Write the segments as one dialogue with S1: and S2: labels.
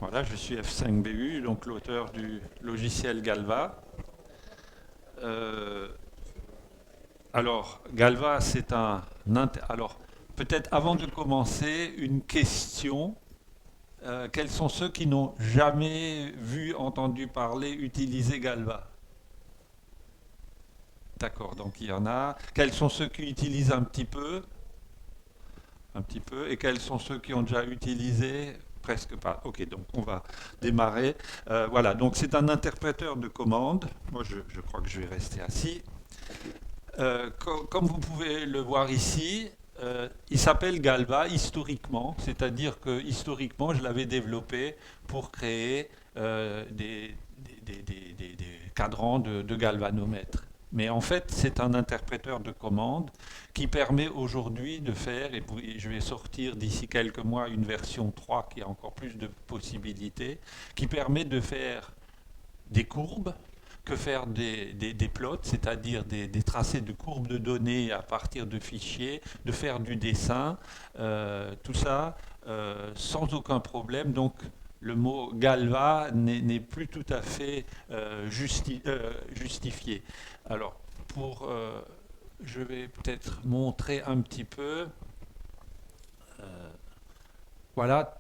S1: Voilà, je suis F5BU, donc l'auteur du logiciel Galva. Euh, Galva, c'est Alors, peut-être avant de commencer, une question. Quels sont ceux qui n'ont jamais vu, entendu parler, utiliser Galva? D'accord, donc il y en a. Quels sont ceux qui utilisent un petit peu? Un petit peu. Et quels sont ceux qui ont déjà utilisé? Presque pas. Ok, donc on va démarrer. Voilà, donc c'est un interpréteur de commande. Moi, je crois que je vais rester assis. Comme vous pouvez le voir ici, il s'appelle Galva historiquement, c'est-à-dire que historiquement, je l'avais développé pour créer des cadrans de galvanomètre. Mais en fait, c'est un interpréteur de commande qui permet aujourd'hui de faire, et je vais sortir d'ici quelques mois une version 3 qui a encore plus de possibilités, qui permet de faire des courbes, que faire des plots, c'est-à-dire des tracés de courbes de données à partir de fichiers, de faire du dessin, tout ça sans aucun problème. Donc le mot Galva n'est plus tout à fait justifié. Alors, je vais peut-être montrer un petit peu. Voilà,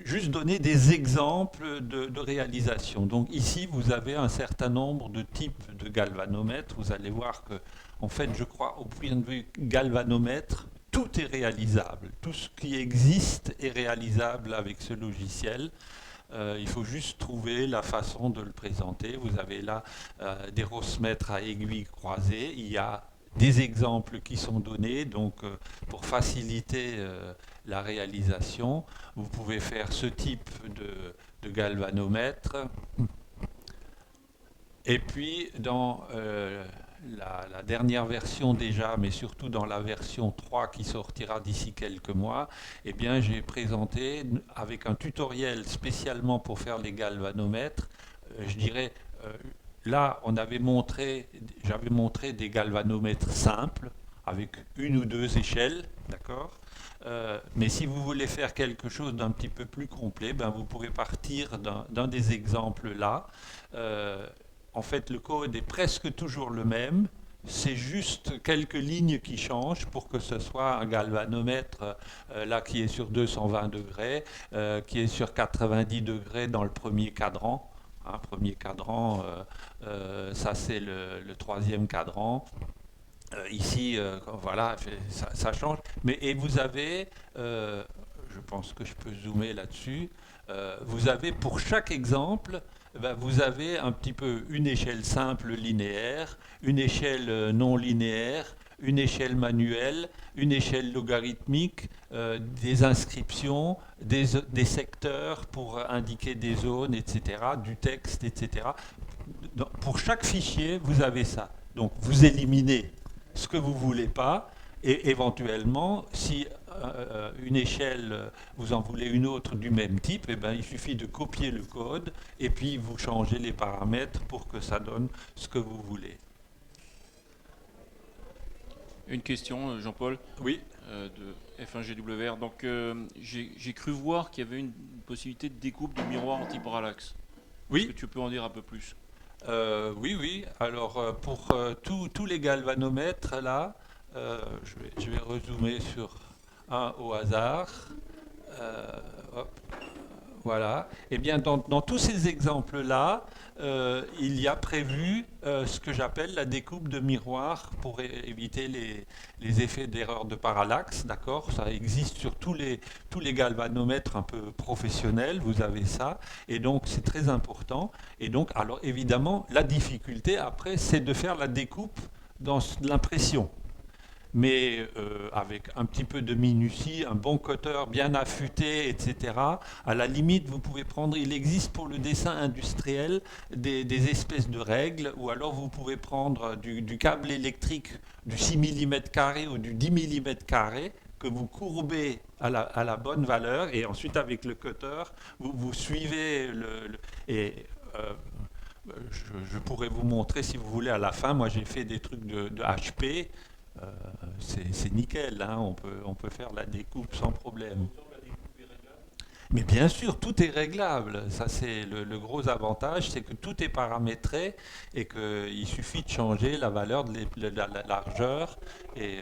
S1: juste donner des exemples de réalisation. Donc ici, vous avez un certain nombre de types de galvanomètres. Vous allez voir que, en fait, je crois, au point de vue galvanomètre, tout est réalisable. Tout ce qui existe est réalisable avec ce logiciel. Il faut juste trouver la façon de le présenter. Vous avez là des rossmètres à aiguilles croisées. Il y a des exemples qui sont donnés. Donc, pour faciliter la réalisation, vous pouvez faire ce type de galvanomètre. Et puis, dans la dernière version déjà, mais surtout dans la version 3 qui sortira d'ici quelques mois, eh bien, j'ai présenté avec un tutoriel spécialement pour faire les galvanomètres, je dirais, euh, là, j'avais montré des galvanomètres simples avec une ou deux échelles, d'accord. Mais si vous voulez faire quelque chose d'un petit peu plus complet, ben vous pourrez partir d'un des exemples là. Euh, En fait, le code est presque toujours le même. C'est juste quelques lignes qui changent pour que ce soit un galvanomètre là qui est sur 220 degrés, qui est sur 90 degrés dans le premier cadran. Premier cadran, ça c'est le troisième cadran. Ici, voilà, ça change. Et vous avez, je pense que je peux zoomer là-dessus, vous avez pour chaque exemple, ben, vous avez un petit peu une échelle simple linéaire, une échelle non linéaire, une échelle manuelle, une échelle logarithmique, des inscriptions, des secteurs pour indiquer des zones, etc., du texte, etc. Pour chaque fichier, vous avez ça. Donc vous éliminez ce que vous ne voulez pas et éventuellement, si une échelle, vous en voulez une autre du même type, eh ben, il suffit de copier le code et puis vous changez les paramètres pour que ça donne ce que vous voulez.
S2: Une question, Jean-Paul,
S1: Oui,
S2: de F1GWR. Donc, j'ai cru voir qu'il y avait une possibilité de découpe de miroir anti-parallaxe. Est-ce que
S1: oui,
S2: tu peux en dire un peu plus?
S1: oui, oui. Alors pour tous les galvanomètres là, je vais rezoomer sur un au hasard. Euh, hop. Voilà. Eh bien, dans tous ces exemples-là, il y a prévu ce que j'appelle la découpe de miroir pour éviter les effets d'erreur de parallaxe. D'accord. Ça existe sur tous les galvanomètres un peu professionnels. Vous avez ça. Et donc, c'est très important. Et donc, alors évidemment, la difficulté après, c'est de faire la découpe dans l'impression, mais avec un petit peu de minutie, un bon cutter bien affûté, etc. À la limite, vous pouvez prendre, il existe pour le dessin industriel des espèces de règles, ou alors vous pouvez prendre du câble électrique du 6 mm² ou du 10 mm² que vous courbez à la bonne valeur, et ensuite avec le cutter, vous suivez et euh, je pourrais vous montrer si vous voulez à la fin. Moi j'ai fait des trucs de HP, euh, c'est nickel, hein, on peut faire la découpe sans problème. Mais bien sûr, tout est réglable. Ça, c'est le gros avantage, c'est que tout est paramétré et qu'il suffit de changer la valeur de la largeur. Et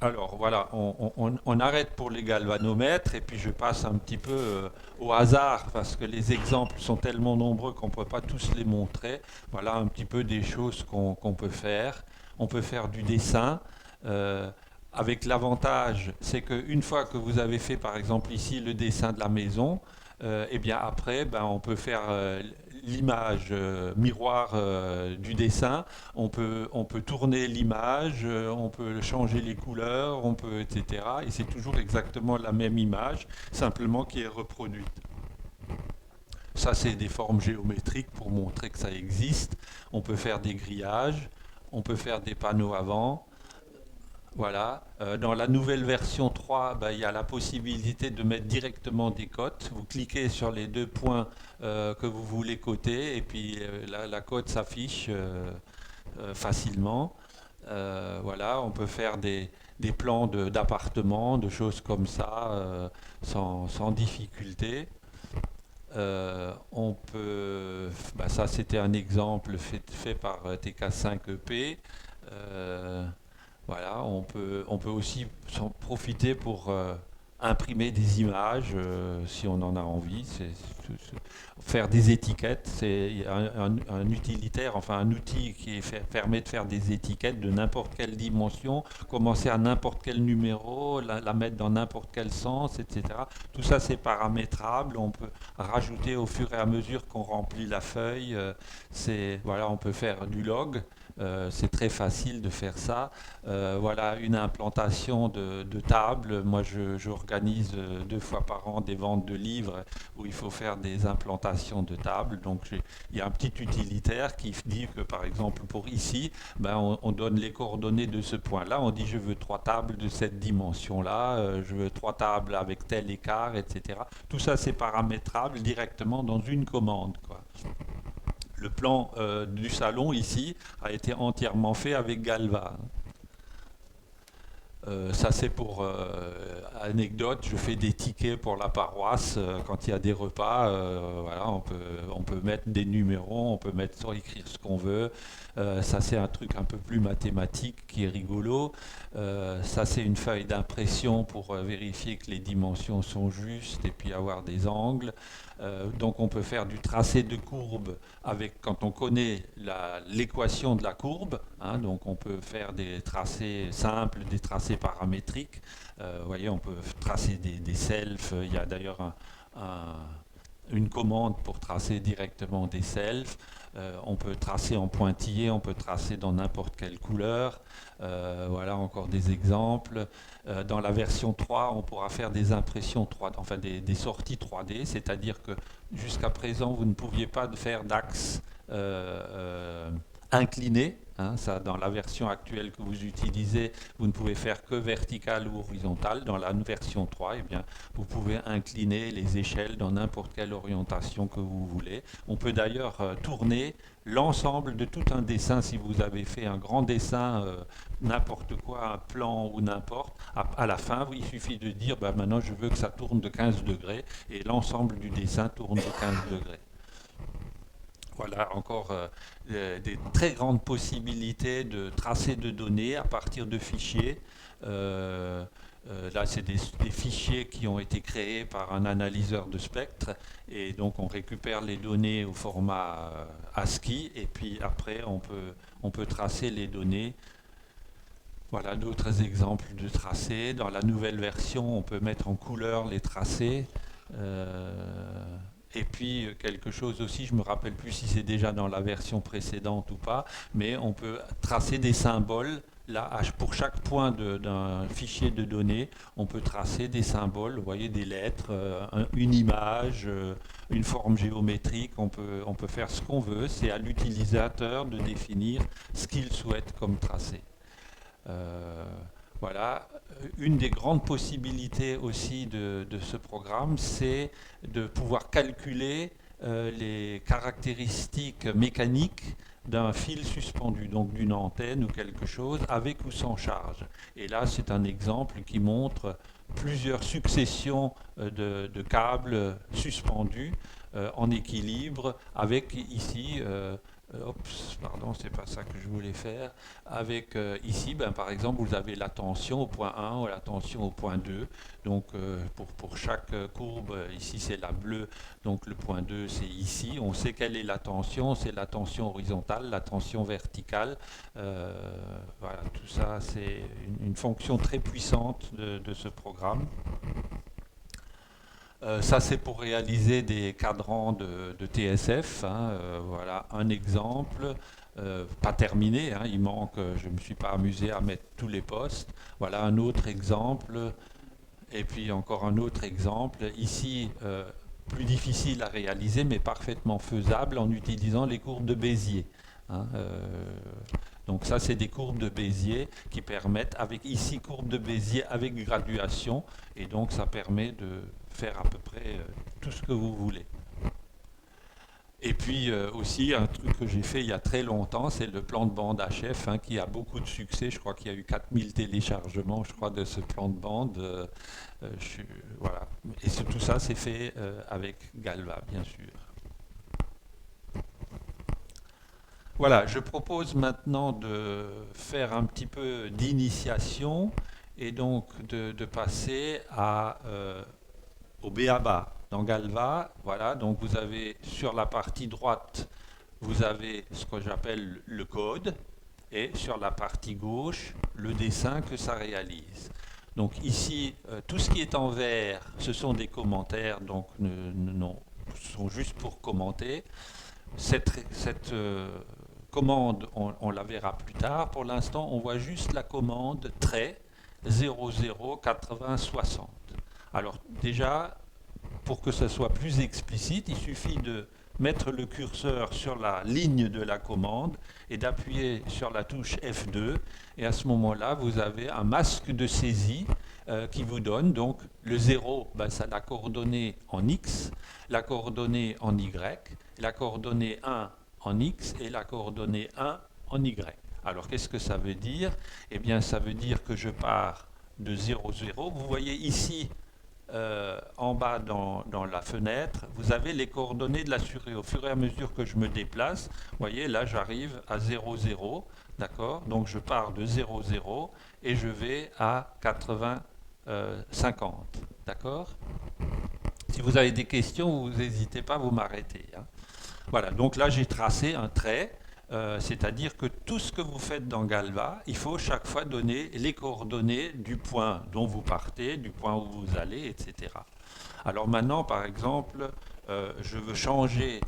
S1: alors voilà, on arrête pour les galvanomètres et puis je passe un petit peu au hasard parce que les exemples sont tellement nombreux qu'on ne peut pas tous les montrer. Voilà un petit peu des choses qu'on peut faire. On peut faire du dessin. euh, avec l'avantage, c'est qu'une fois que vous avez fait par exemple ici le dessin de la maison, et bien après, ben, on peut faire l'image miroir du dessin. On peut tourner l'image, on peut changer les couleurs, on peut, etc. Et c'est toujours exactement la même image, simplement qui est reproduite. Ça, c'est des formes géométriques pour montrer que ça existe. On peut faire des grillages, on peut faire des panneaux avant. Voilà. Dans la nouvelle version 3, bah, il y a la possibilité de mettre directement des cotes. Vous cliquez sur les deux points que vous voulez coter et puis la cote s'affiche facilement. Voilà, on peut faire des plans d'appartements, de choses comme ça, sans difficulté. On peut, bah, ça c'était un exemple fait par TK5EP. Voilà, on peut aussi s'en profiter pour imprimer des images si on en a envie. Faire des étiquettes, c'est un utilitaire, enfin un outil qui permet de faire des étiquettes de n'importe quelle dimension, commencer à n'importe quel numéro, la mettre dans n'importe quel sens, etc. Tout ça c'est paramétrable, on peut rajouter au fur et à mesure qu'on remplit la feuille. Voilà, on peut faire du log. C'est très facile de faire ça. Voilà une implantation de table. Moi, j'organise 2 fois par an des ventes de livres où il faut faire des implantations de tables. Donc, il y a un petit utilitaire qui dit que, par exemple, pour ici, ben, on donne les coordonnées de ce point-là. On dit je veux 3 tables de cette dimension-là, je veux 3 tables avec tel écart, etc. Tout ça, c'est paramétrable directement dans une commande, quoi. Le plan du salon ici a été entièrement fait avec Galva. Ça c'est pour anecdote, je fais des tickets pour la paroisse quand il y a des repas. Voilà, on peut mettre des numéros, on peut mettre, écrire ce qu'on veut. Ça c'est un truc un peu plus mathématique qui est rigolo. Ça c'est une feuille d'impression pour vérifier que les dimensions sont justes et puis avoir des angles. Donc on peut faire du tracé de courbe avec, quand on connaît l'équation de la courbe, hein, donc on peut faire des tracés simples, des tracés paramétriques. Vous voyez, on peut tracer des selfs. Il y a d'ailleurs une commande pour tracer directement des selfs. On peut tracer en pointillé, on peut tracer dans n'importe quelle couleur. Voilà encore des exemples. Dans la version 3, on pourra faire des impressions 3D, enfin des sorties 3D, c'est-à-dire que jusqu'à présent, vous ne pouviez pas faire d'axe incliné. Hein, ça, dans la version actuelle que vous utilisez, vous ne pouvez faire que vertical ou horizontal. Dans la version 3, eh bien, vous pouvez incliner les échelles dans n'importe quelle orientation que vous voulez. On peut d'ailleurs tourner l'ensemble de tout un dessin si vous avez fait un grand dessin, n'importe quoi, un plan ou n'importe. À la fin, il suffit de dire bah, maintenant je veux que ça tourne de 15 degrés et l'ensemble du dessin tourne de 15 degrés. Voilà encore des très grandes possibilités de tracer de données à partir de fichiers. Euh, Là, c'est des fichiers qui ont été créés par un analyseur de spectre et donc on récupère les données au format ASCII et puis après on peut tracer les données. Voilà d'autres exemples de tracés. Dans la nouvelle version, on peut mettre en couleur les tracés. Euh, et puis quelque chose aussi, je ne me rappelle plus si c'est déjà dans la version précédente ou pas, mais on peut tracer des symboles. Là, pour chaque point d'un fichier de données, on peut tracer des symboles, vous voyez, des lettres, une image, une forme géométrique, on peut faire ce qu'on veut. C'est à l'utilisateur de définir ce qu'il souhaite comme tracé. Euh, voilà. Une des grandes possibilités aussi de ce programme, c'est de pouvoir calculer les caractéristiques mécaniques d'un fil suspendu, donc d'une antenne ou quelque chose, avec ou sans charge. Et là, c'est un exemple qui montre plusieurs successions de câbles suspendus en équilibre, avec ici, pardon, c'est pas ça que je voulais faire, avec ici, ben, par exemple, vous avez la tension au point 1 ou la tension au point 2. Donc pour chaque courbe, ici c'est la bleue, donc le point 2 c'est ici. On sait quelle est la tension, c'est la tension horizontale, la tension verticale. Voilà, tout ça c'est une fonction très puissante de ce programme. Ça, c'est pour réaliser des cadrans de TSF. Hein, voilà un exemple. Pas terminé, hein, il manque, je ne me suis pas amusé à mettre tous les postes. Voilà un autre exemple. Et puis encore un autre exemple. Ici, plus difficile à réaliser, mais parfaitement faisable en utilisant les courbes de Bézier. Hein, donc ça, c'est des courbes de Bézier qui permettent, avec ici courbe de Bézier avec graduation, et donc ça permet de faire à peu près tout ce que vous voulez. Et puis aussi, un truc que j'ai fait il y a très longtemps, c'est le plan de bande HF, hein, qui a beaucoup de succès. Je crois qu'il y a eu 4000 téléchargements, je crois, de ce plan de bande. Voilà. Et tout ça, c'est fait avec Galva, bien sûr. Voilà, je propose maintenant de faire un petit peu d'initiation et donc de passer au b.a.-ba. Dans Galva, voilà, donc vous avez sur la partie droite, vous avez ce que j'appelle le code, et sur la partie gauche, le dessin que ça réalise. Donc ici, tout ce qui est en vert, ce sont des commentaires, donc sont juste pour commenter. Cette commande, on la verra plus tard. Pour l'instant, on voit juste la commande trait 00 80 60. Alors déjà, pour que ce soit plus explicite, il suffit de mettre le curseur sur la ligne de la commande et d'appuyer sur la touche F2. Et à ce moment-là, vous avez un masque de saisie qui vous donne donc le 0, ben, ça la coordonnée en X, la coordonnée en Y, la coordonnée 1 en X et la coordonnée 1 en Y. Alors qu'est-ce que ça veut dire? Eh bien ça veut dire que je pars de 0, 0. Vous voyez ici en bas dans la fenêtre, vous avez les coordonnées de la souris. Au fur et à mesure que je me déplace, vous voyez, là j'arrive à 0, 0, d'accord? Donc je pars de 0, 0 et je vais à 80, 50, d'accord? Si vous avez des questions, vous n'hésitez pas, vous m'arrêtez. Hein. Voilà, donc là j'ai tracé un trait. C'est-à-dire que tout ce que vous faites dans Galva, il faut chaque fois donner les coordonnées du point dont vous partez, du point où vous allez, etc. Alors maintenant, par exemple, je veux changer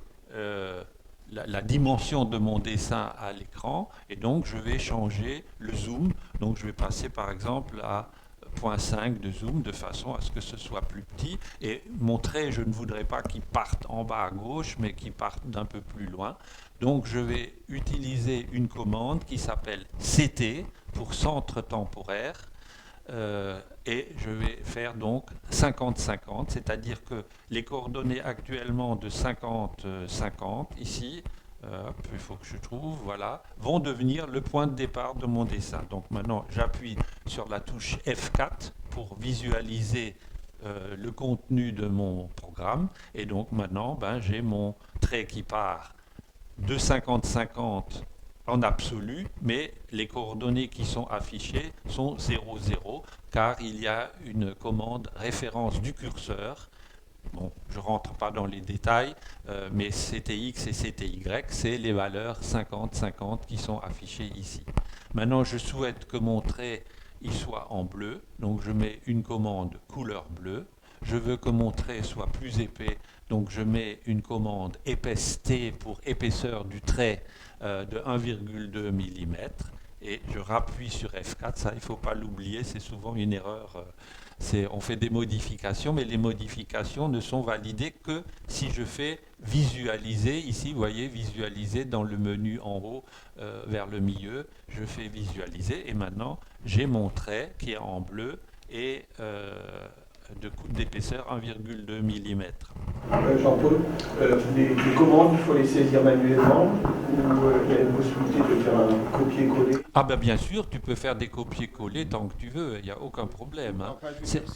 S1: la dimension de mon dessin à l'écran, et donc je vais changer le zoom. Donc je vais passer par exemple à 0.5 de zoom de façon à ce que ce soit plus petit, et mon trait, je ne voudrais pas qu'il parte en bas à gauche, mais qu'il parte d'un peu plus loin. Donc je vais utiliser une commande qui s'appelle CT pour centre temporaire, et je vais faire donc 50-50, c'est-à-dire que les coordonnées actuellement de 50-50 ici, il faut que je trouve, voilà, vont devenir le point de départ de mon dessin. Donc maintenant j'appuie sur la touche F4 pour visualiser le contenu de mon programme, et donc maintenant ben, j'ai mon trait qui part de 50-50 en absolu, mais les coordonnées qui sont affichées sont 0,0, car il y a une commande référence du curseur. Bon, je ne rentre pas dans les détails, mais CTX et CTY, c'est les valeurs 50-50 qui sont affichées ici. Maintenant, je souhaite que mon trait il soit en bleu, donc je mets une commande couleur bleue. Je veux que mon trait soit plus épais, donc je mets une commande épaisse T pour épaisseur du trait de 1,2 mm, et je rappuie sur F4. Ça, il ne faut pas l'oublier, c'est souvent une erreur. On fait des modifications, mais les modifications ne sont validées que si je fais visualiser. Ici, vous voyez, visualiser dans le menu en haut vers le milieu. Je fais visualiser, et maintenant, j'ai mon trait qui est en bleu et d'épaisseur 1,2 mm.
S3: Jean-Paul, les commandes, il faut les saisir manuellement ou il y a une possibilité de faire un copier-coller?
S1: Ah ben bien sûr, tu peux faire des copier-coller tant que tu veux, il n'y a aucun problème. Hein.
S3: Enfin, je veux
S1: C'est-
S3: dire,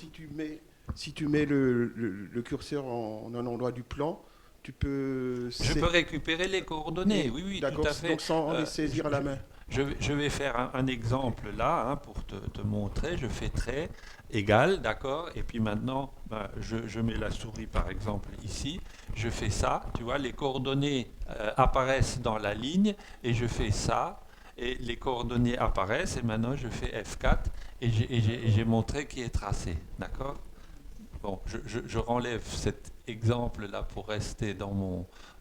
S3: si tu mets le curseur en un endroit du plan, tu peux...
S1: Je peux récupérer les coordonnées, oui, oui, tout
S3: D'accord,
S1: à fait.
S3: donc sans les
S1: Euh,
S3: saisir à la main.
S1: je vais faire un exemple là hein, pour te montrer. Je fais trait égal, d'accord. Et puis maintenant, ben, je mets la souris par exemple ici. Je fais ça, tu vois, les coordonnées apparaissent dans la ligne et je fais ça. Et les coordonnées apparaissent et maintenant je fais F4 et j'ai mon trait qui est tracé, d'accord? Bon, je renlève cet exemple-là pour rester dans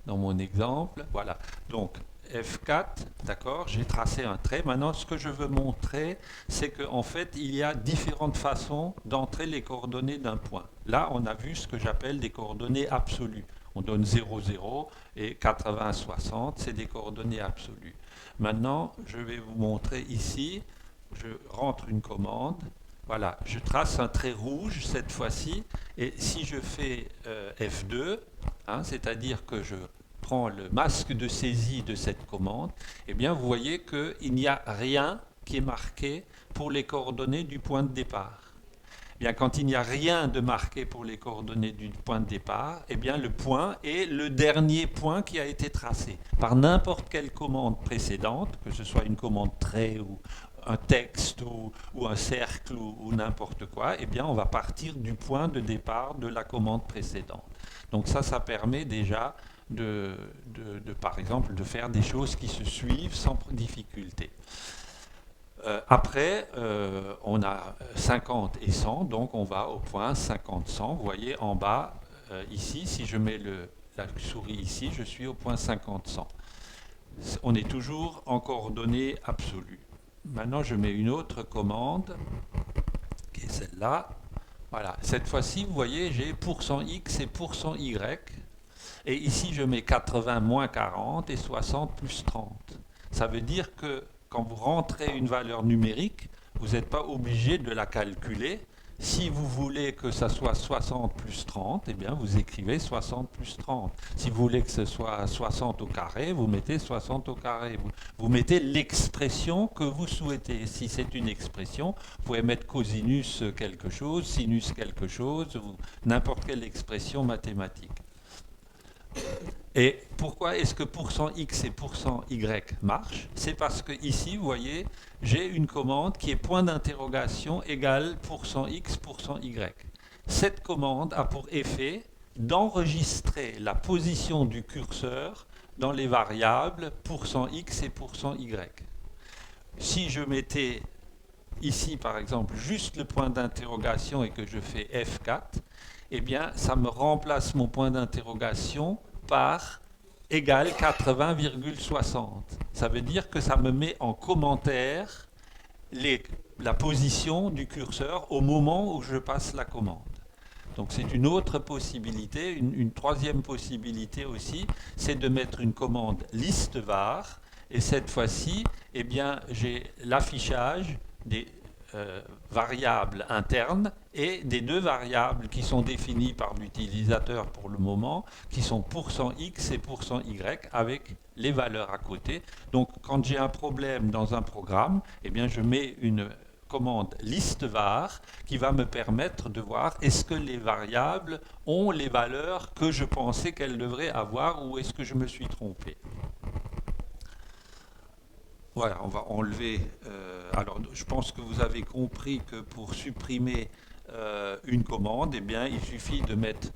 S1: mon exemple. Voilà. Donc, F4, d'accord, j'ai tracé un trait. Maintenant, ce que je veux montrer, c'est qu'en fait, il y a différentes façons d'entrer les coordonnées d'un point. Là, on a vu ce que j'appelle des coordonnées absolues. On donne 0, 0 et 80, 60, c'est des coordonnées absolues. Maintenant, je vais vous montrer ici, je rentre une commande. Voilà, je trace un trait rouge cette fois-ci, et si je fais F2, hein, c'est-à-dire que je prends le masque de saisie de cette commande, eh bien vous voyez qu'il n'y a rien qui est marqué pour les coordonnées du point de départ. Eh bien, quand il n'y a rien de marqué pour les coordonnées du point de départ, eh bien, le point est le dernier point qui a été tracé. Par n'importe quelle commande précédente, que ce soit une commande trait ou un texte ou un cercle ou n'importe quoi, eh bien, on va partir du point de départ de la commande précédente. Donc ça permet déjà par exemple, de faire des choses qui se suivent sans difficulté. Après, on a 50 et 100, donc on va au point 50-100. Vous voyez en bas, ici, si je mets la souris ici, je suis au point 50-100. On est toujours en coordonnées absolues. Maintenant, je mets une autre commande, qui est celle-là. Voilà, cette fois-ci, vous voyez, j'ai %x et %y. Et ici, je mets 80 moins 40 et 60 plus 30. Ça veut dire que quand vous rentrez une valeur numérique, vous n'êtes pas obligé de la calculer. Si vous voulez que ça soit 60 plus 30, eh bien vous écrivez 60 plus 30. Si vous voulez que ce soit 60 au carré, vous mettez 60 au carré. Vous mettez l'expression que vous souhaitez. Si c'est une expression, vous pouvez mettre cosinus quelque chose, sinus quelque chose, ou n'importe quelle expression mathématique. Et pourquoi est-ce que %x et %y marchent? C'est parce que ici, vous voyez, j'ai une commande qui est point d'interrogation égale %x, %y. Cette commande a pour effet d'enregistrer la position du curseur dans les variables %x et %y. Si je mettais ici, par exemple, juste le point d'interrogation et que je fais F4, eh bien, ça me remplace mon point d'interrogation par égale 80,60. Ça veut dire que ça me met en commentaire la position du curseur au moment où je passe la commande. Donc c'est une autre possibilité. Une troisième possibilité aussi, c'est de mettre une commande liste var. Et cette fois-ci, eh bien, j'ai l'affichage des variables internes et des deux variables qui sont définies par l'utilisateur pour le moment, qui sont %x et %y avec les valeurs à côté. Donc quand j'ai un problème dans un programme, eh bien, je mets une commande liste var qui va me permettre de voir est-ce que les variables ont les valeurs que je pensais qu'elles devraient avoir ou est-ce que je me suis trompé. Voilà, on va enlever. Alors, je pense que vous avez compris que pour supprimer une commande, eh bien, il suffit de mettre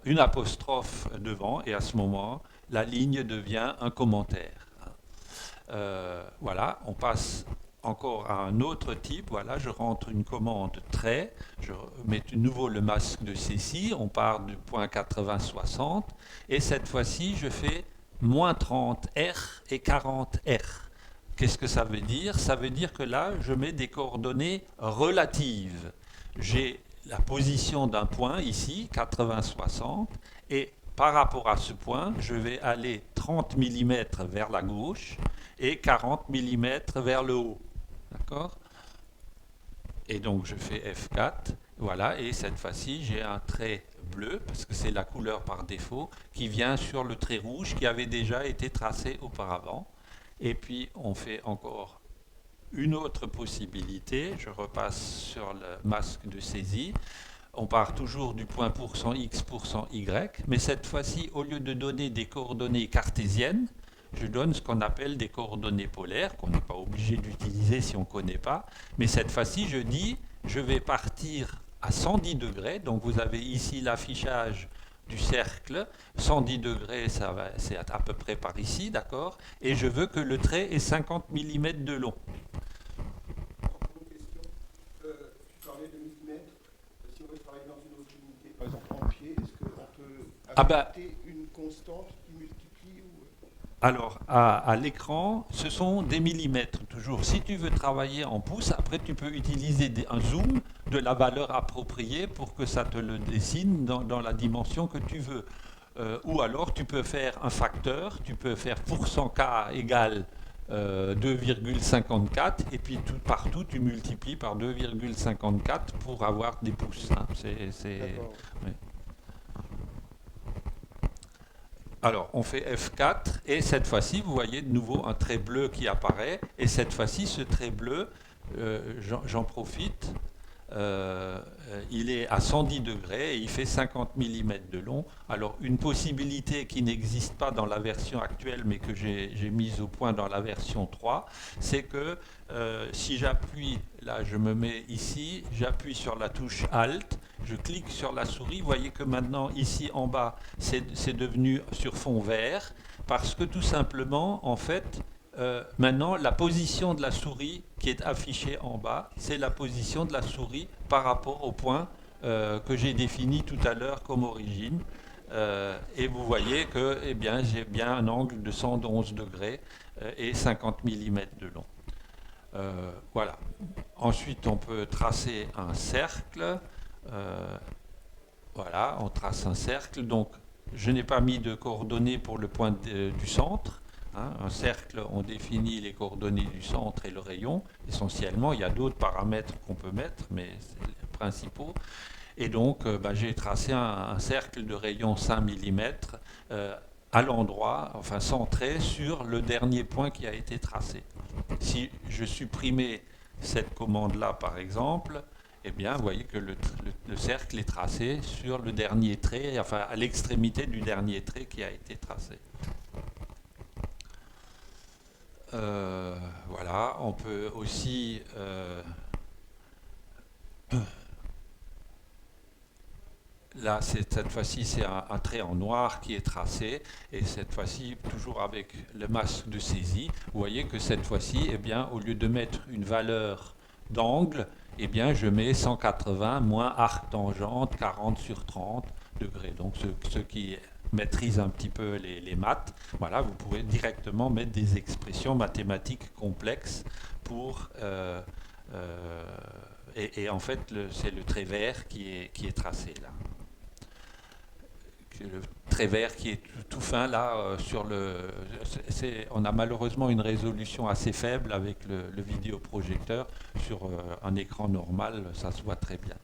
S1: une apostrophe devant et à ce moment, la ligne devient un commentaire. Voilà, on passe encore à un autre type. Voilà, je rentre une commande trait, je mets de nouveau le masque de ceci, on part du point 80-60 et cette fois-ci, je fais moins 30R et 40R. Qu'est-ce que ça veut dire? Ça veut dire que là, je mets des coordonnées relatives. J'ai la position d'un point ici, 80-60, et par rapport à ce point, je vais aller 30 mm vers la gauche et 40 mm vers le haut. D'accord? Et donc je fais F4. Vous Voilà, et cette fois-ci, j'ai un trait bleu, parce que c'est la couleur par défaut, qui vient sur le trait rouge qui avait déjà été tracé auparavant. Et puis, on fait encore une autre possibilité. Je repasse sur le masque de saisie. On part toujours du point pourcent X, pourcent Y, mais cette fois-ci, au lieu de donner des coordonnées cartésiennes, je donne ce qu'on appelle des coordonnées polaires, qu'on n'est pas obligé d'utiliser si on ne connaît pas. Mais cette fois-ci, je dis, je vais partir à 110 degrés. Donc vous avez ici l'affichage du cercle. 110 degrés, c'est à peu près par ici, d'accord? Et je veux que le trait ait 50 mm de long.
S3: Une question. Tu parlais de millimètres. Si on veut travailler dans une autre unité, par exemple en pied, est-ce qu'on peut ajouter une constante qui multiplie ou...
S1: Alors, à l'écran, ce sont des millimètres toujours. Si tu veux travailler en pouces, après tu peux utiliser un zoom de la valeur appropriée pour que ça te le dessine dans la dimension que tu veux. Ou alors tu peux faire un facteur, tu peux faire pourcent K égale 2,54 et puis partout tu multiplies par 2,54 pour avoir des pouces. Hein. Ouais. Alors, on fait F4 et cette fois-ci, vous voyez de nouveau un trait bleu qui apparaît. Et cette fois-ci, ce trait bleu, j'en profite, il est à 110 degrés et il fait 50 mm de long. Alors, une possibilité qui n'existe pas dans la version actuelle, mais que j'ai mise au point dans la version 3, c'est que si j'appuie, là je me mets ici, j'appuie sur la touche Alt, je clique sur la souris, vous voyez que maintenant ici en bas c'est devenu sur fond vert parce que tout simplement en fait maintenant la position de la souris qui est affichée en bas, c'est la position de la souris par rapport au point que j'ai défini tout à l'heure comme origine. Et vous voyez que eh bien, j'ai bien un angle de 111 degrés et 50 mm de long. Voilà. Ensuite, on peut tracer un cercle. Voilà, on trace un cercle. Donc, je n'ai pas mis de coordonnées pour le point du centre. Hein. Un cercle, on définit les coordonnées du centre et le rayon. Essentiellement, il y a d'autres paramètres qu'on peut mettre, mais c'est les principaux. Et donc, j'ai tracé un cercle de rayon 5 mm à l'endroit, enfin centré sur le dernier point qui a été tracé. Si je supprimais cette commande-là, par exemple, eh bien, vous voyez que le cercle est tracé sur le dernier trait, enfin à l'extrémité du dernier trait qui a été tracé. Voilà, on peut aussi là, cette fois-ci, c'est un trait en noir qui est tracé, et cette fois-ci, toujours avec le masque de saisie, vous voyez que cette fois-ci, eh bien, au lieu de mettre une valeur d'angle, eh bien, je mets 180 moins arc tangente 40 sur 30 degrés. Donc, ceux qui maîtrisent un petit peu les maths, voilà, vous pouvez directement mettre des expressions mathématiques complexes pour... et en fait, c'est le trait vert qui est tracé là. Le trait vert qui est tout fin là sur on a malheureusement une résolution assez faible avec le vidéoprojecteur. Sur un écran normal, ça se voit très bien.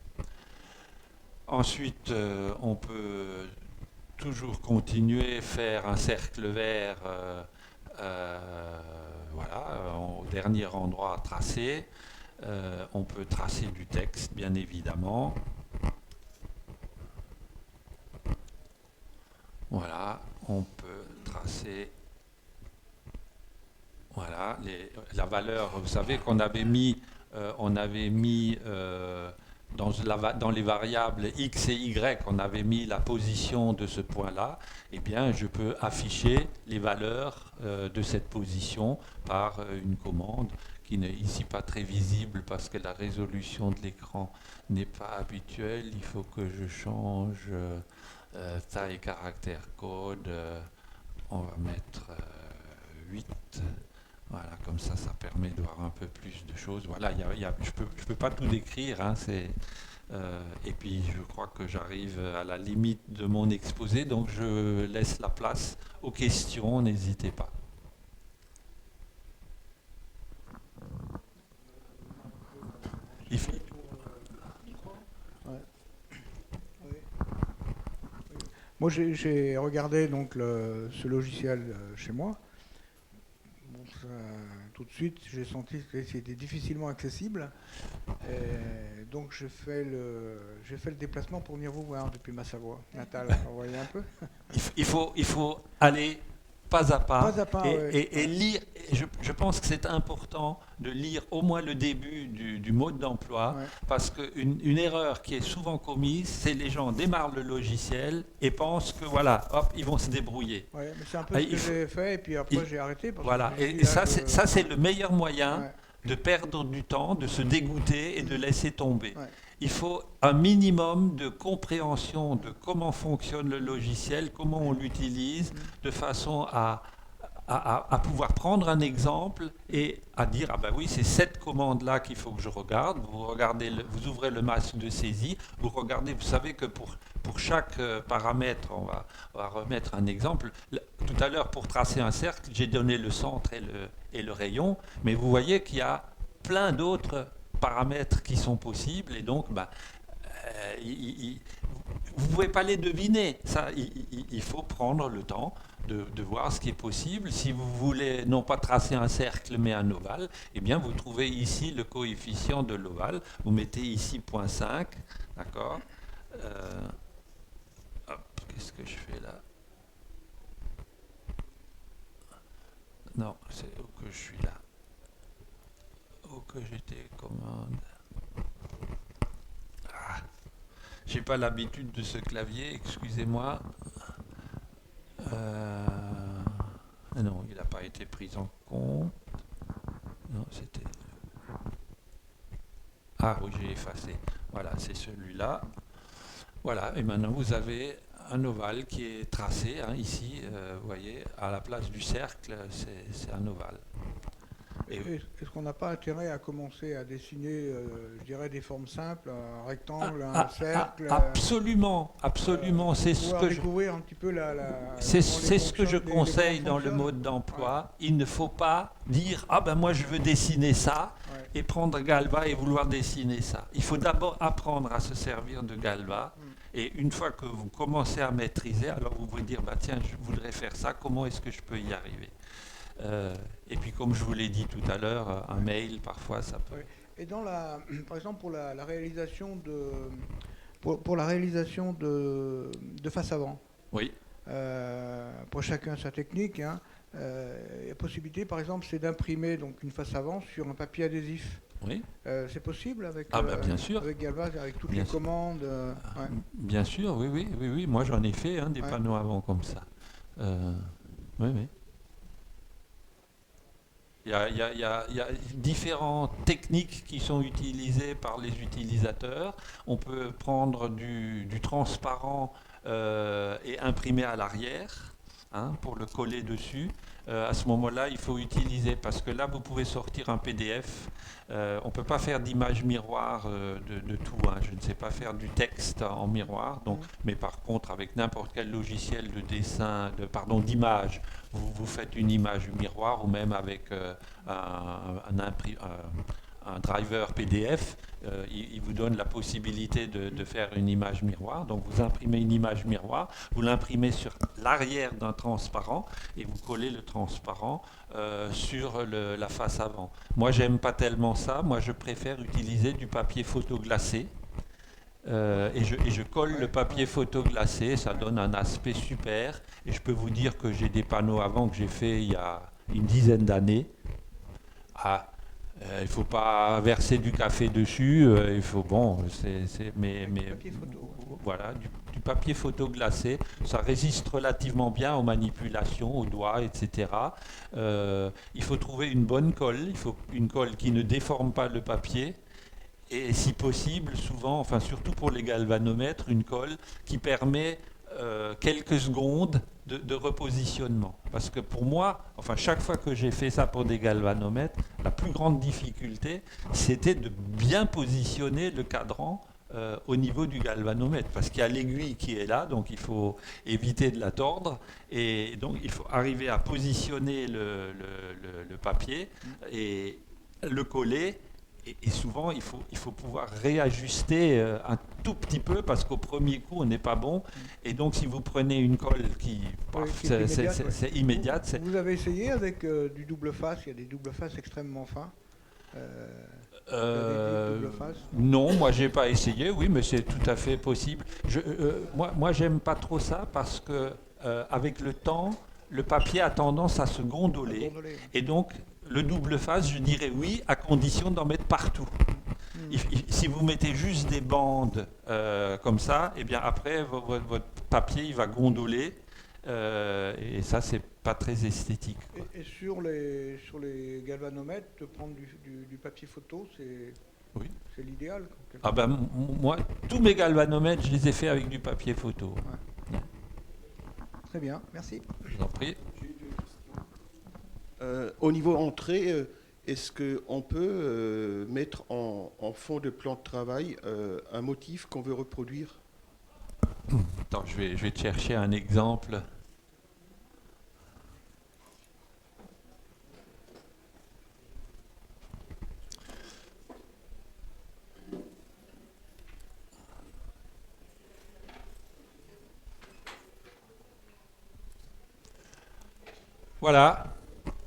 S1: Ensuite, on peut toujours continuer, faire un cercle vert voilà, au dernier endroit tracé. On peut tracer du texte, bien évidemment. Voilà, on peut tracer voilà, la valeur. Vous savez qu'on avait mis, dans les variables x et y, on avait mis la position de ce point-là. Eh bien, je peux afficher les valeurs de cette position par une commande qui n'est ici pas très visible parce que la résolution de l'écran n'est pas habituelle. Il faut que je change... taille caractère code, on va mettre 8. Voilà, comme ça permet de voir un peu plus de choses. Voilà, je peux pas tout décrire. Hein, et puis je crois que j'arrive à la limite de mon exposé, donc je laisse la place aux questions, n'hésitez pas.
S4: Moi, j'ai regardé donc ce logiciel chez moi. Bon, tout de suite, j'ai senti que c'était difficilement accessible. Et donc, j'ai fait le déplacement pour venir vous voir depuis ma Savoie natale. Vous voyez un peu?
S1: Il faut aller pas à pas,
S4: Pas à pas, oui.
S1: et lire. Je pense que c'est important de lire au moins le début du mode d'emploi,
S4: Ouais.
S1: parce qu'une erreur qui est souvent commise, c'est les gens démarrent le logiciel et pensent que voilà, hop, ils vont se débrouiller.
S4: Ouais, mais c'est un peu
S1: Ah,
S4: ce que j'ai fait, et puis après j'ai arrêté. Parce
S1: Voilà,
S4: que j'ai dit,
S1: et ça,
S4: là,
S1: ça c'est le meilleur moyen
S4: Ouais.
S1: de perdre du temps, de se dégoûter et de laisser tomber.
S4: Ouais.
S1: Il faut un minimum de compréhension de comment fonctionne le logiciel, comment on l'utilise, de façon à pouvoir prendre un exemple et à dire ah ben oui, c'est cette commande-là qu'il faut que je regarde. Vous ouvrez le masque de saisie, vous regardez, vous savez que pour chaque paramètre, on va remettre un exemple. Tout à l'heure, pour tracer un cercle, j'ai donné le centre et le rayon, mais vous voyez qu'il y a plein d'autres paramètres qui sont possibles, et donc vous ne pouvez pas les deviner. Ça, il faut prendre le temps de voir ce qui est possible. Si vous voulez non pas tracer un cercle mais un ovale, eh bien vous trouvez ici le coefficient de l'ovale. Vous mettez ici 0,5, d'accord. Hop, qu'est-ce que je fais là? Non, c'est où que je suis là. Où que j'étais, commande. J'ai pas l'habitude de ce clavier, excusez-moi. Non, il n'a pas été pris en compte. Non, c'était... Ah oui, j'ai effacé. Voilà, c'est celui-là. Voilà, et maintenant vous avez un ovale qui est tracé, hein, ici, vous voyez, à la place du cercle, c'est un ovale.
S4: Est-ce qu'on n'a pas intérêt à commencer à dessiner, je dirais, des formes simples, un rectangle, un cercle
S1: Absolument, absolument. C'est ce que
S4: découvrir un petit peu
S1: c'est ce que je conseille
S4: comment
S1: dans le
S4: fonctionne.
S1: mode d'emploi.
S4: Ouais.
S1: Il ne faut pas dire ah ben moi je veux dessiner ça,
S4: Ouais.
S1: et prendre Galva et vouloir dessiner ça. Il faut d'abord apprendre à se servir de Galva. Et une fois que vous commencez à maîtriser, alors vous pouvez dire bah tiens, je voudrais faire ça, comment est-ce que je peux y arriver? Et puis comme je vous l'ai dit tout à l'heure, un mail parfois ça peut.
S4: Ouais. Et par exemple pour la réalisation pour la réalisation de face avant.
S1: Oui.
S4: Pour chacun sa technique. Hein, la possibilité, par exemple, c'est d'imprimer donc une face avant sur un papier adhésif.
S1: Oui.
S4: C'est possible avec,
S1: bien sûr.
S4: avec Galva, avec toutes
S1: Bien
S4: les
S1: sûr.
S4: commandes. Ouais.
S1: Bien sûr, oui. Moi j'en ai fait des panneaux avant comme ça. Oui. Il y a différentes techniques qui sont utilisées par les utilisateurs. On peut prendre du transparent et imprimer à l'arrière, hein, pour le coller dessus. À ce moment-là, il faut utiliser, parce que là, vous pouvez sortir un PDF. On ne peut pas faire d'image miroir de tout. Hein. Je ne sais pas faire du texte en miroir. Donc, mais par contre, avec n'importe quel logiciel de dessin, d'image, vous faites une image miroir, ou même avec un driver PDF, il vous donne la possibilité de faire une image miroir. Donc vous imprimez une image miroir, vous l'imprimez sur l'arrière d'un transparent et vous collez le transparent sur la face avant. Moi j'aime pas tellement ça, moi je préfère utiliser du papier photo glacé. Et je colle le papier photo glacé, ça donne un aspect super. Et je peux vous dire que j'ai des panneaux avant que j'ai fait il y a une dizaine d'années. Il ne faut pas verser du café dessus, il faut mais
S4: papier photo.
S1: Voilà, du papier photo glacé, ça résiste relativement bien aux manipulations, aux doigts, etc. Il faut trouver une bonne colle, il faut une colle qui ne déforme pas le papier. Et si possible, souvent, enfin surtout pour les galvanomètres, une colle qui permet quelques secondes de repositionnement. Parce que pour moi, enfin chaque fois que j'ai fait ça pour des galvanomètres, la plus grande difficulté, c'était de bien positionner le cadran au niveau du galvanomètre. Parce qu'il y a l'aiguille qui est là, donc il faut éviter de la tordre. Et donc il faut arriver à positionner le papier et le coller. et souvent, il faut pouvoir réajuster un tout petit peu parce qu'au premier coup, on n'est pas bon. Et donc, si vous prenez une colle qui,
S4: qui est immédiate, ouais.
S1: c'est immédiate.
S4: Vous avez essayé avec du double face, il y a des doubles faces extrêmement fins. Double face.
S1: Non, moi j'ai pas essayé, oui, mais c'est tout à fait possible. Moi j'aime pas trop ça parce que avec le temps, le papier a tendance à se gondoler. Et donc, le double face, je dirais oui, à condition d'en mettre partout. Si vous mettez juste des bandes comme ça, et bien après, votre papier il va gondoler. Et ça, c'est pas très esthétique, quoi.
S4: Et sur les galvanomètres, de prendre du papier photo,
S1: Oui.
S4: C'est l'idéal.
S1: Ah ben, moi, tous mes galvanomètres, je les ai faits avec du papier photo.
S4: Ouais. Très bien, merci.
S1: Je vous en prie.
S3: J'ai deux questions. Au niveau entrée, est-ce qu'on peut mettre en fond de plan de travail un motif qu'on veut reproduire?
S1: Attends, je vais te chercher un exemple. Voilà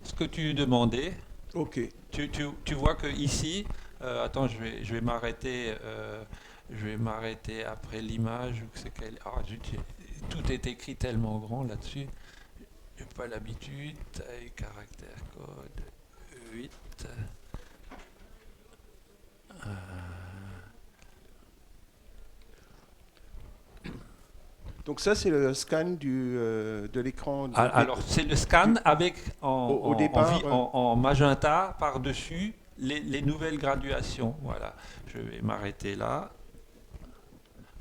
S1: ce que tu demandais.
S3: Ok.
S1: Tu vois que ici, attends, je vais m'arrêter. Je vais m'arrêter après l'image. Tout est écrit tellement grand là-dessus. J'ai pas l'habitude. Taille, caractère, code 8.
S3: Donc ça, c'est le scan de l'écran.
S1: Alors, c'est le scan avec
S3: au départ,
S1: en magenta par-dessus les nouvelles graduations. Voilà, je vais m'arrêter là.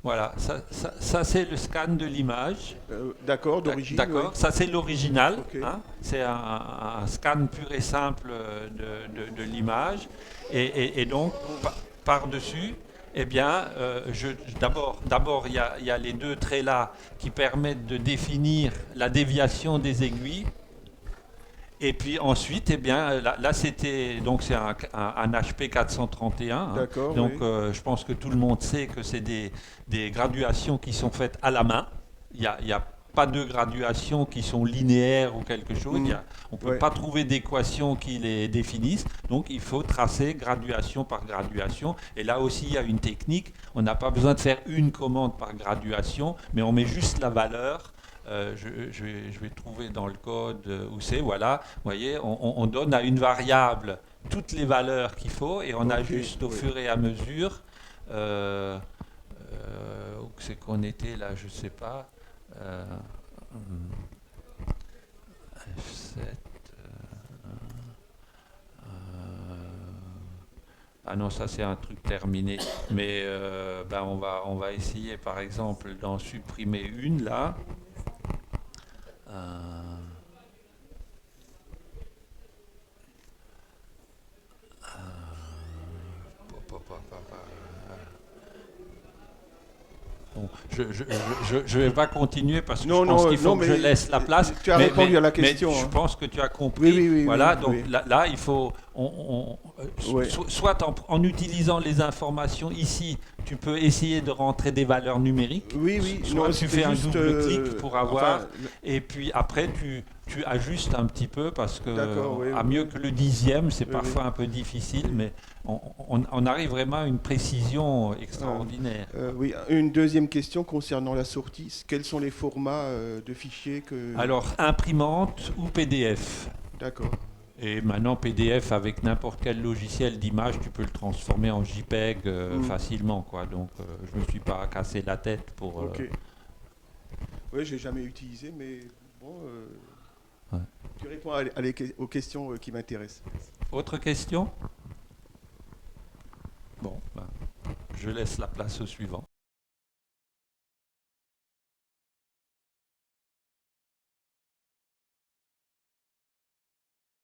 S1: Voilà, ça c'est le scan de l'image.
S3: D'accord, d'origine.
S1: D'accord,
S3: ouais.
S1: ça c'est l'original.
S3: Ok.
S1: Hein, c'est un scan pur et simple de l'image. Et donc, par-dessus, eh bien, d'abord, il y a les deux traits là qui permettent de définir la déviation des aiguilles. Et puis ensuite, eh bien, là c'était donc c'est un HP 431. Hein.
S3: D'accord.
S1: Donc
S3: Oui.
S1: je pense que tout le monde sait que c'est des graduations qui sont faites à la main. Il y a pas de graduations qui sont linéaires ou quelque chose. On ne peut pas trouver d'équations qui les définissent. Donc il faut tracer graduation par graduation. Et là aussi, il y a une technique. On n'a pas besoin de faire une commande par graduation, mais on met juste la valeur. Je vais trouver dans le code où c'est. Voilà, vous voyez, on donne à une variable toutes les valeurs qu'il faut et on ajuste au fur et à mesure. Où c'est qu'on était là, je ne sais pas. F7. Ah non, ça c'est un truc terminé. Mais on va essayer par exemple d'en supprimer une là. Bon, je vais pas continuer parce que je pense qu'il faut que je laisse la place.
S3: Tu as répondu à la question.
S1: Je pense que tu as compris.
S3: Oui,
S1: voilà,
S3: oui,
S1: donc
S3: oui.
S1: là, il faut soit en utilisant les informations ici, tu peux essayer de rentrer des valeurs numériques.
S3: Oui.
S1: Soit tu fais un double clic pour avoir,
S3: enfin,
S1: et puis après tu ajustes un petit peu parce que à
S3: oui.
S1: mieux que le dixième, c'est
S3: Oui,
S1: parfois un peu difficile, mais on arrive vraiment à une précision extraordinaire.
S3: Oui, une deuxième question concernant la sortie. Quels sont les formats de fichiers que...
S1: Alors, imprimante ou PDF.
S3: D'accord.
S1: Et maintenant, PDF, avec n'importe quel logiciel d'image, tu peux le transformer en JPEG facilement, quoi. Donc, je me suis pas cassé la tête pour...
S3: Ok. Oui, j'ai jamais utilisé, mais bon... Tu réponds aux questions qui m'intéressent.
S1: Autre question? Bon, je laisse la place au suivant.